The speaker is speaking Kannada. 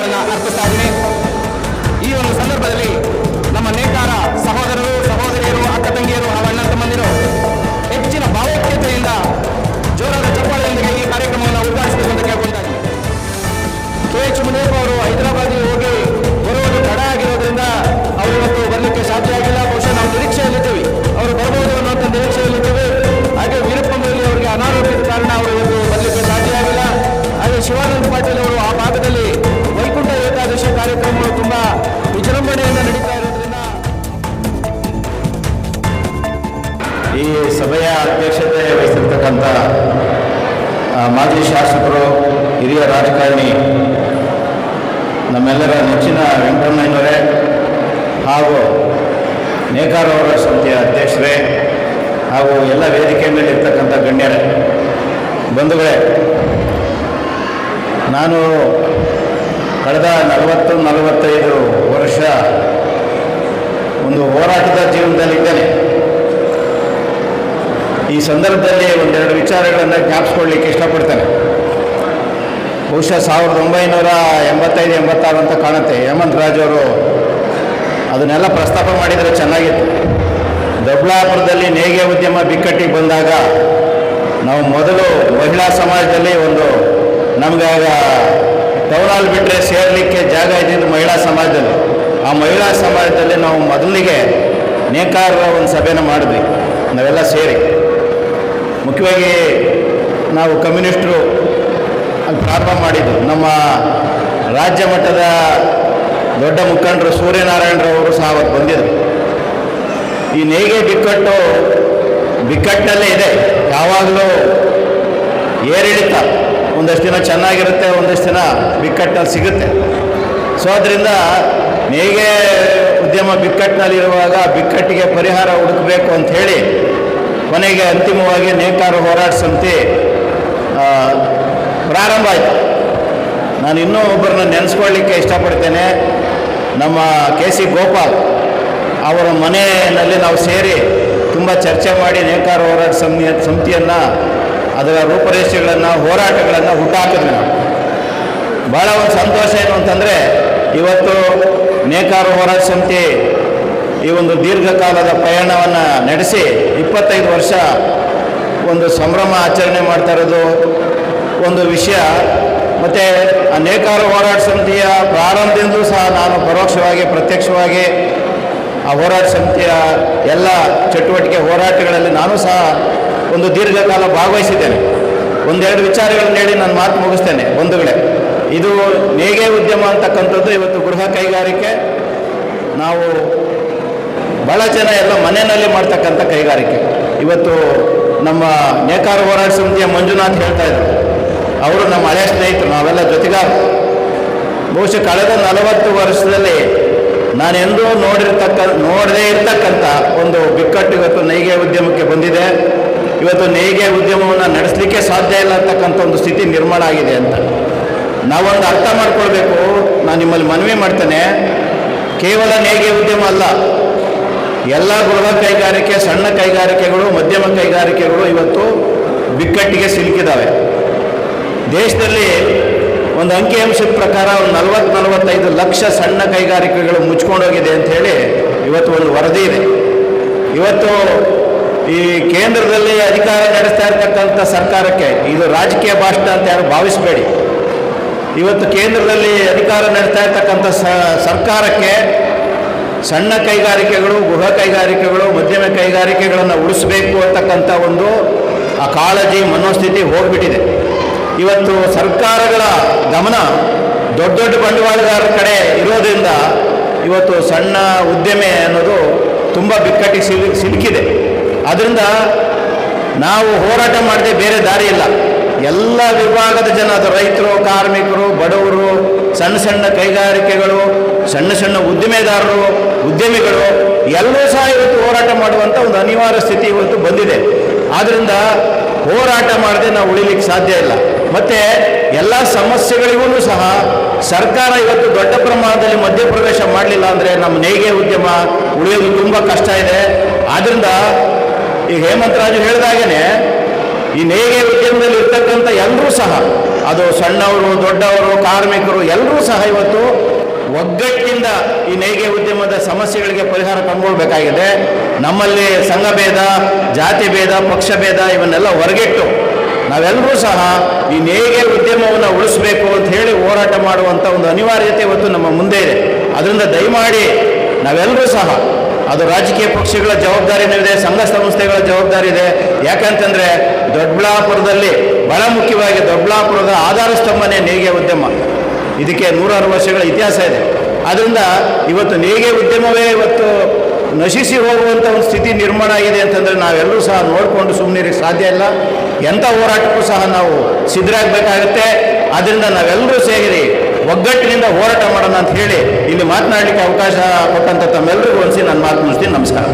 ಅರ್ಪಿಸ್ತಾ ಇದ್ದೀನಿ. ಈ ಒಂದು ಸಂದರ್ಭದಲ್ಲಿ ನಮ್ಮ ನೇಕಾರ ಸಹೋದರರು, ಸಹೋದರಿಯರು, ಅಕ್ಕ ತಂಗಿಯರು ಹಾಗೂ ಅಣ್ಣ ತಮ್ಮಂದಿರು ಹೆಚ್ಚಿನ ಭಾವೈಕ್ಯತೆಯಿಂದ ಜೋರಾದ ಚಪ್ಪಾಳೆಯೊಂದಿಗೆ ಈ ಕಾರ್ಯಕ್ರಮವನ್ನು ಉದ್ಘಾಟಿಸಬೇಕು ಅಂತ ಕೇಳ್ಕೊಳ್ತಾ ಇದ್ದೀನಿ. KH ಮುನಿಯಪ್ಪ ಅವರು ಹೈದರಾಬಾದಿಗೆ ಹೋಗಿ ಬರುವುದು ತಡ ಆಗಿರೋದ್ರಿಂದ ಅವರು ಇವತ್ತು ಬರಲಿಕ್ಕೆ ಸಾಧ್ಯ ಆಗಿಲ್ಲ. ಬಹುಶಃ ನಾವು ನಿರೀಕ್ಷೆಯಲ್ಲಿದ್ದೀವಿ, ಅವರು ಬರಬಹುದು ಅನ್ನೋಂಥ ನಿರೀಕ್ಷೆಯಲ್ಲಿದ್ದೀವಿ. ಹಾಗೆ ವೀರಪ್ಪ ಮೊಯ್ಲಿ ಅವರಿಗೆ ಅನಾರೋಗ್ಯದ ಕಾರಣ ಅವರು ಇವತ್ತು ಬರಲಿಕ್ಕೆ ಸಾಧ್ಯ ಆಗಿಲ್ಲ. ಹಾಗೆ ಶಿವಾನಂದ ಪಾಟೀಲ್ ಅವರು ಆ ಭಾಗದಲ್ಲಿ ವೈಕುಂಠ ಏಕಾದಶಿ ಕಾರ್ಯಕ್ರಮಗಳು ತುಂಬಾ ವಿಜೃಂಭಣೆಯಿಂದ ನಡೀತಾ ಇರೋದ್ರಿಂದ ಈ ಸಭೆಯ ಅಧ್ಯಕ್ಷತೆ ವಹಿಸಿರ್ತಕ್ಕಂಥ ಮಾಜಿ ಶಾಸಕರು, ಹಿರಿಯ ರಾಜಕಾರಣಿ, ನಮ್ಮೆಲ್ಲರ ನೆಚ್ಚಿನ ವೆಂಕಟರಮಣಯ್ಯನವರೇ ಹಾಗೂ ನೇಕಾರ ಹೋರಾಟ ಸಮಿತಿಯ ಅಧ್ಯಕ್ಷರೇ ಹಾಗೂ ಎಲ್ಲ ವೇದಿಕೆ ಮೇಲೆ ಇರ್ತಕ್ಕಂಥ ಗಣ್ಯರೇ, ಬಂಧುಗಳೇ, ನಾನು ಕಳೆದ 40-45 ವರ್ಷ ಒಂದು ಹೋರಾಟದ ಜೀವನದಲ್ಲಿದ್ದೇನೆ. ಈ ಸಂದರ್ಭದಲ್ಲಿ ಒಂದೆರಡು ವಿಚಾರಗಳನ್ನು ಜ್ಞಾಪಿಸ್ಕೊಳ್ಳಿಕ್ಕೆ ಇಷ್ಟಪಡ್ತೇನೆ. ಬಹುಶಃ 1985-86 ಅಂತ ಕಾಣುತ್ತೆ, ಹೇಮಂತ್ ರಾಜ್ ಅವರು ಅದನ್ನೆಲ್ಲ ಪ್ರಸ್ತಾಪ ಮಾಡಿದರೆ ಚೆನ್ನಾಗಿತ್ತು. ದೊಡ್ಡಬಳ್ಳಾಪುರದಲ್ಲಿ ನೇಯ್ಗೆ ಉದ್ಯಮ ಬಿಕ್ಕಟ್ಟಿಗೆ ಬಂದಾಗ ನಾವು ಮೊದಲು ಮಹಿಳಾ ಸಮಾಜದಲ್ಲಿ ನಮಗೆ ಆಗ ಟೌನ್ ಹಾಲ್ ಬಿಟ್ಟರೆ ಸೇರಲಿಕ್ಕೆ ಜಾಗ ಇದ್ದಿದ್ದು ಮಹಿಳಾ ಸಮಾಜದಲ್ಲಿ. ಆ ಮಹಿಳಾ ಸಮಾಜದಲ್ಲಿ ನಾವು ಮೊದಲಿಗೆ ನೇಕಾರರ ಒಂದು ಸಭೆನ ಮಾಡಿದ್ವಿ ನಾವೆಲ್ಲ ಸೇರಿ. ಮುಖ್ಯವಾಗಿ ನಾವು ಕಮ್ಯುನಿಸ್ಟರು ಪ್ರಾರಂಭ ಮಾಡಿದ್ದು. ನಮ್ಮ ರಾಜ್ಯ ಮಟ್ಟದ ದೊಡ್ಡ ಮುಖಂಡರು ಸೂರ್ಯನಾರಾಯಣರವರು ಸಹ ಅವತ್ತು ಬಂದಿದ್ದರು. ಈ ನೇಯ್ಗೆ ಬಿಕ್ಕಟ್ಟಿನಲ್ಲೇ ಇದೆ, ಯಾವಾಗಲೂ ಏರಿಳಿತ. ಒಂದಷ್ಟು ದಿನ ಚೆನ್ನಾಗಿರುತ್ತೆ, ಒಂದಷ್ಟು ದಿನ ಬಿಕ್ಕಟ್ಟಿನಲ್ಲಿ ಸಿಗುತ್ತೆ. ಸೊ ಅದರಿಂದ ನೇಯ್ಗೆ ಉದ್ಯಮ ಬಿಕ್ಕಟ್ಟಿನಲ್ಲಿರುವಾಗ ಬಿಕ್ಕಟ್ಟಿಗೆ ಪರಿಹಾರ ಹುಡುಕಬೇಕು ಅಂಥೇಳಿ ಕೊನೆಗೆ ಅಂತಿಮವಾಗಿ ನೇಕಾರ ಹೋರಾಟ ಸಮಿತಿ ಪ್ರಾರಂಭ ಆಯಿತು. ನಾನು ಇನ್ನೂ ಒಬ್ಬರನ್ನ ನೆನೆಸ್ಕೊಳ್ಳಿಕ್ಕೆ ಇಷ್ಟಪಡ್ತೇನೆ. ನಮ್ಮ KC ಗೋಪಾಲ್ ಅವರ ಮನೆಯಲ್ಲಿ ನಾವು ಸೇರಿ ತುಂಬ ಚರ್ಚೆ ಮಾಡಿ ನೇಕಾರ ಹೋರಾಟ ಸಮಿತಿಯನ್ನು, ಅದರ ರೂಪರೇಷೆಗಳನ್ನು, ಹೋರಾಟಗಳನ್ನು ಹುಟ್ಟಾಕಿದ್ವಿ ನಾವು. ಭಾಳ ಒಂದು ಸಂತೋಷ ಏನು ಅಂತಂದರೆ, ಇವತ್ತು ನೇಕಾರ ಹೋರಾಟ ಸಮಿತಿ ಈ ಒಂದು ದೀರ್ಘಕಾಲದ ಪ್ರಯಾಣವನ್ನು ನಡೆಸಿ 25 ವರ್ಷ ಒಂದು ಸಂಭ್ರಮ ಆಚರಣೆ ಮಾಡ್ತಾ ಇರೋದು ಒಂದು ವಿಷಯ. ಮತ್ತು ಆ ನೇಕಾರ ಹೋರಾಟ ಸಮಿತಿಯ ಪ್ರಾರಂಭದಿಂದಲೂ ಸಹ ನಾನು ಪರೋಕ್ಷವಾಗಿ ಪ್ರತ್ಯಕ್ಷವಾಗಿ ಆ ಹೋರಾಟ ಸಮಿತಿಯ ಎಲ್ಲ ಚಟುವಟಿಕೆ ಹೋರಾಟಗಳಲ್ಲಿ ನಾನು ಸಹ ಒಂದು ದೀರ್ಘಕಾಲ ಭಾಗವಹಿಸಿದ್ದೇನೆ. ಒಂದೆರಡು ವಿಚಾರಗಳನ್ನು ಹೇಳಿ ನಾನು ಮಾತು ಮುಗಿಸ್ತೇನೆ. ಬಂಧುಗಳೇ, ಇದು ನೇಯ್ಗೆ ಉದ್ಯಮ ಅಂತಕ್ಕಂಥದ್ದು ಇವತ್ತು ಗೃಹ ಕೈಗಾರಿಕೆ. ನಾವು ಭಾಳ ಜನ ಎಲ್ಲ ಮನೆಯಲ್ಲಿ ಮಾಡ್ತಕ್ಕಂಥ ಕೈಗಾರಿಕೆ. ಇವತ್ತು ನಮ್ಮ ನೇಕಾರ ಹೋರಾಟ ಸಮಿತಿಯ ಮಂಜುನಾಥ್ ಹೇಳ್ತಾ ಇದ್ರು, ಅವರು ನಮ್ಮ ಹಳೆಯ ಸ್ನೇಹಿತರು, ನಾವೆಲ್ಲ ಜೊತೆಗಾರರು. ಬಹುಶಃ ಕಳೆದ 40 ವರ್ಷದಲ್ಲಿ ನಾನೆಂದೂ ನೋಡದೇ ಇರ್ತಕ್ಕಂಥ ಒಂದು ಬಿಕ್ಕಟ್ಟು ಇವತ್ತು ನೇಯ್ಗೆ ಉದ್ಯಮಕ್ಕೆ ಬಂದಿದೆ. ಇವತ್ತು ನೇಯ್ಗೆ ಉದ್ಯಮವನ್ನು ನಡೆಸಲಿಕ್ಕೆ ಸಾಧ್ಯ ಇಲ್ಲ ಅಂತಕ್ಕಂಥ ಒಂದು ಸ್ಥಿತಿ ನಿರ್ಮಾಣ ಆಗಿದೆ ಅಂತ ನಾವೊಂದು ಅರ್ಥ ಮಾಡ್ಕೊಳ್ಬೇಕು. ನಾನು ನಿಮ್ಮಲ್ಲಿ ಮನವಿ ಮಾಡ್ತೇನೆ, ಕೇವಲ ನೇಯ್ಗೆ ಉದ್ಯಮ ಅಲ್ಲ, ಎಲ್ಲ ಗೃಹ ಕೈಗಾರಿಕೆ, ಸಣ್ಣ ಕೈಗಾರಿಕೆಗಳು, ಮಧ್ಯಮ ಕೈಗಾರಿಕೆಗಳು ಇವತ್ತು ಬಿಕ್ಕಟ್ಟಿಗೆ ಸಿಲುಕಿದ್ದಾವೆ. ದೇಶದಲ್ಲಿ ಒಂದು ಅಂಕಿಅಂಶದ ಪ್ರಕಾರ ಒಂದು 40-45 ಲಕ್ಷ ಸಣ್ಣ ಕೈಗಾರಿಕೆಗಳು ಮುಚ್ಕೊಂಡೋಗಿದೆ ಅಂಥೇಳಿ ಇವತ್ತು ಒಂದು ವರದಿ ಇದೆ. ಇವತ್ತು ಈ ಕೇಂದ್ರದಲ್ಲಿ ಅಧಿಕಾರ ನಡೆಸ್ತಾ ಇರ್ತಕ್ಕಂಥ ಸರ್ಕಾರಕ್ಕೆ ಇದು ರಾಜಕೀಯ ಭಾಷಣ ಅಂತ ಯಾರು ಭಾವಿಸಬೇಡಿ. ಇವತ್ತು ಕೇಂದ್ರದಲ್ಲಿ ಅಧಿಕಾರ ನಡೆಸ್ತಾ ಇರ್ತಕ್ಕಂಥ ಸರ್ಕಾರಕ್ಕೆ ಸಣ್ಣ ಕೈಗಾರಿಕೆಗಳು, ಗೃಹ ಕೈಗಾರಿಕೆಗಳು, ಮಧ್ಯಮ ಕೈಗಾರಿಕೆಗಳನ್ನು ಉಳಿಸಬೇಕು ಅಂತಕ್ಕಂಥ ಒಂದು ಆ ಕಾಳಜಿ, ಮನೋಸ್ಥಿತಿ ಹೋಗ್ಬಿಟ್ಟಿದೆ. ಇವತ್ತು ಸರ್ಕಾರಗಳ ಗಮನ ದೊಡ್ಡ ದೊಡ್ಡ ಬಂಡವಾಳಗಾರರ ಕಡೆ ಇರೋದ್ರಿಂದ ಇವತ್ತು ಸಣ್ಣ ಉದ್ಯಮೆ ಅನ್ನೋದು ತುಂಬ ಬಿಕ್ಕಟ್ಟಿಗೆ ಸಿಲುಕಿದೆ. ಆದ್ದರಿಂದ ನಾವು ಹೋರಾಟ ಮಾಡದೆ ಬೇರೆ ದಾರಿ ಇಲ್ಲ. ಎಲ್ಲ ವಿಭಾಗದ ಜನ, ಅದು ರೈತರು, ಕಾರ್ಮಿಕರು, ಬಡವರು, ಸಣ್ಣ ಸಣ್ಣ ಕೈಗಾರಿಕೆಗಳು, ಸಣ್ಣ ಸಣ್ಣ ಉದ್ದಿಮೆದಾರರು, ಉದ್ಯಮಿಗಳು ಎಲ್ಲರೂ ಸಹ ಇವತ್ತು ಹೋರಾಟ ಮಾಡುವಂಥ ಒಂದು ಅನಿವಾರ್ಯ ಸ್ಥಿತಿ ಇವತ್ತು ಬಂದಿದೆ. ಆದ್ದರಿಂದ ಹೋರಾಟ ಮಾಡದೆ ನಾವು ಉಳಿಲಿಕ್ಕೆ ಸಾಧ್ಯ ಇಲ್ಲ. ಮತ್ತು ಎಲ್ಲ ಸಮಸ್ಯೆಗಳಿಗೂ ಸಹ ಸರ್ಕಾರ ಇವತ್ತು ದೊಡ್ಡ ಪ್ರಮಾಣದಲ್ಲಿ ಮಧ್ಯಪ್ರವೇಶ ಮಾಡಲಿಲ್ಲ ಅಂದರೆ ನಮ್ಮ ನೇಯ್ಗೆ ಉದ್ಯಮ ಉಳಿಯೋದು ತುಂಬ ಕಷ್ಟ ಇದೆ. ಆದ್ದರಿಂದ ಈ ಹೇಮಂತ್ ರಾಜು ಹೇಳಿದಾಗೇ ಈ ನೇಯ್ಗೆ ಉದ್ಯಮದಲ್ಲಿ ಇರ್ತಕ್ಕಂಥ ಎಲ್ಲರೂ ಸಹ ಅದು ಸಣ್ಣವರು ದೊಡ್ಡವರು ಕಾರ್ಮಿಕರು ಎಲ್ಲರೂ ಸಹ ಇವತ್ತು ಒಗ್ಗಟ್ಟಿನಿಂದ ಈ ನೇಯ್ಗೆ ಉದ್ಯಮದ ಸಮಸ್ಯೆಗಳಿಗೆ ಪರಿಹಾರ ಕಂಡುಕೊಳ್ಬೇಕಾಗಿದೆ. ನಮ್ಮಲ್ಲಿ ಸಂಘ ಭೇದ, ಜಾತಿ ಭೇದ, ಪಕ್ಷ ಭೇದ ಇವನ್ನೆಲ್ಲ ಹೊರಗಿಟ್ಟು ನಾವೆಲ್ಲರೂ ಸಹ ಈ ನೇಯ್ಗೆ ಉದ್ಯಮವನ್ನು ಉಳಿಸಬೇಕು ಅಂತ ಹೇಳಿ ಹೋರಾಟ ಮಾಡುವಂಥ ಒಂದು ಅನಿವಾರ್ಯತೆ ಇವತ್ತು ನಮ್ಮ ಮುಂದೆ ಇದೆ. ಅದರಿಂದ ದಯಮಾಡಿ ನಾವೆಲ್ಲರೂ ಸಹ, ಅದು ರಾಜಕೀಯ ಪಕ್ಷಗಳ ಜವಾಬ್ದಾರಿನೂ ಇದೆ, ಸಂಘ ಸಂಸ್ಥೆಗಳ ಜವಾಬ್ದಾರಿ ಇದೆ. ಯಾಕಂತಂದರೆ ದೊಡ್ಡಬಳ್ಳಾಪುರದಲ್ಲಿ ಬಹಳ ಮುಖ್ಯವಾಗಿ ದೊಡ್ಡಬಳ್ಳಾಪುರದ ಆಧಾರ ಸ್ತಂಭನೇ ನೇಯ್ಗೆ ಉದ್ಯಮ. ಇದಕ್ಕೆ 106 ವರ್ಷಗಳ ಇತಿಹಾಸ ಇದೆ. ಆದ್ದರಿಂದ ಇವತ್ತು ನೇಯ್ಗೆ ಉದ್ಯಮವೇ ಇವತ್ತು ನಶಿಸಿ ಹೋಗುವಂಥ ಒಂದು ಸ್ಥಿತಿ ನಿರ್ಮಾಣ ಆಗಿದೆ ಅಂತಂದರೆ ನಾವೆಲ್ಲರೂ ಸಹ ನೋಡಿಕೊಂಡು ಸುಮ್ಮನಿರಕ್ಕೆ ಸಾಧ್ಯ ಇಲ್ಲ. ಎಂಥ ಹೋರಾಟಕ್ಕೂ ಸಹ ನಾವು ಸಿದ್ಧರಾಗಬೇಕಾಗುತ್ತೆ. ಆದ್ದರಿಂದ ನಾವೆಲ್ಲರೂ ಸೇರಿ ಒಗ್ಗಟ್ಟಿನಿಂದ ಹೋರಾಟ ಮಾಡೋಣ ಅಂತ ಹೇಳಿ ಇಲ್ಲಿ ಮಾತನಾಡಲಿಕ್ಕೆ ಅವಕಾಶ ಕೊಟ್ಟಂಥ ತಮ್ಮೆಲ್ಲರಿಗೂ ಅನಿಸಿ ನಾನು ಮಾತು ಮುಗಿಸ್ತೀನಿ. ನಮಸ್ಕಾರ.